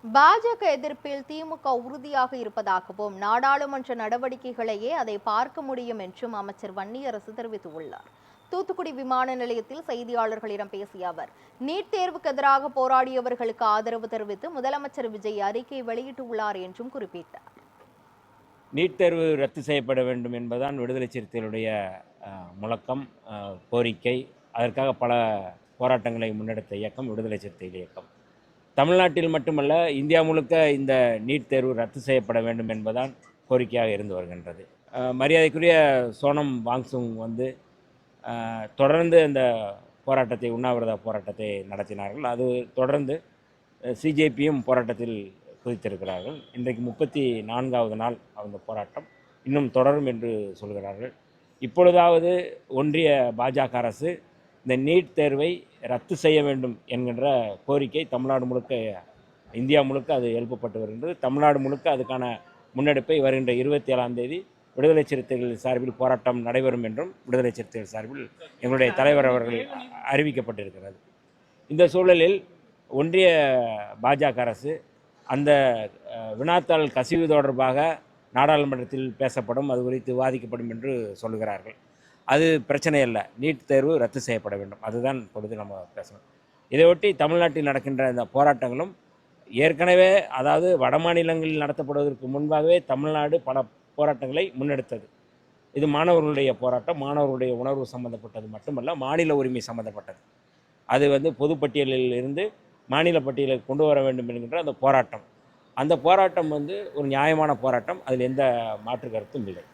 பாஜக எதிர்ப்பில் திமுக உறுதியாக இருப்பதாகவும் நாடாளுமன்ற நடவடிக்கைகளையே அதை பார்க்க முடியும் என்றும் அமைச்சர் வன்னியரசு தெரிவித்துள்ளார். தூத்துக்குடி விமான நிலையத்தில் செய்தியாளர்களிடம் பேசிய அவர், நீட் தேர்வுக்கு எதிராக போராடியவர்களுக்கு ஆதரவு தெரிவித்து முதலமைச்சர் விஜய் அறிக்கை வெளியிட்டுள்ளார் என்றும் குறிப்பிட்டார். நீட் தேர்வு ரத்து செய்யப்பட வேண்டும் என்பதுதான் விடுதலை சிறுத்தைகளுடைய முழக்கம், கோரிக்கை. அதற்காக பல போராட்டங்களை முன்னெடுத்த இயக்கம் விடுதலை சிறுத்தைகள் இயக்கம். தமிழ்நாட்டில் மட்டுமல்ல, இந்தியா முழுக்க இந்த நீட் தேர்வு ரத்து செய்யப்பட வேண்டும் என்பதுதான் கோரிக்கையாக இருந்து வருகின்றது. மரியாதைக்குரிய சோனம் வாங்சுங் தொடர்ந்து அந்த போராட்டத்தை, உண்ணாவிரத போராட்டத்தை நடத்தினார்கள். அது தொடர்ந்து சிஜேபியும் போராட்டத்தில் குதித்திருக்கிறார்கள். இன்றைக்கு 34வது நாள் அந்த போராட்டம் இன்னும் தொடரும் என்று சொல்கிறார்கள். இப்பொழுதாவது ஒன்றிய பாஜக அரசு இந்த நீட் தேர்வை ரத்து செய்ய வேண்டும் என்கின்ற கோரிக்கை தமிழ்நாடு முழுக்க, இந்தியா முழுக்க அது எழுப்பப்பட்டு வருகின்றது. தமிழ்நாடு முழுக்க அதுக்கான முன்னெடுப்பை வருகின்ற 27ஆம் தேதி விடுதலை சிறுத்தைகள் சார்பில் போராட்டம் நடைபெறும் என்றும் விடுதலை சிறுத்தைகள் சார்பில் எங்களுடைய தலைவர் அவர்கள் அறிவிக்கப்பட்டிருக்கிறது. இந்த சூழலில் ஒன்றிய பாஜக அரசு அந்த வினாத்தாள் கசிவு தொடர்பாக நாடாளுமன்றத்தில் பேசப்படும், அது குறித்து விவாதிக்கப்படும் என்று சொல்கிறார்கள். அது பிரச்சனை அல்ல. நீட் தேர்வு ரத்து செய்யப்பட வேண்டும், அதுதான் பொழுது நம்ம பேசணும். இதையொட்டி தமிழ்நாட்டில் நடக்கின்ற இந்த போராட்டங்களும் ஏற்கனவே, அதாவது வட மாநிலங்களில் நடத்தப்படுவதற்கு முன்பாகவே தமிழ்நாடு பல போராட்டங்களை முன்னெடுத்தது. இது மாணவர்களுடைய போராட்டம், மாணவர்களுடைய உணர்வு சம்பந்தப்பட்டது மட்டுமல்ல, மாநில உரிமை சம்பந்தப்பட்டது. அது பொதுப்பட்டியலில் இருந்து மாநில பட்டியலுக்கு கொண்டு வர வேண்டும் என்கின்ற அந்த போராட்டம் ஒரு நியாயமான போராட்டம். அதில் எந்த மாற்று கருத்தும் இல்லை.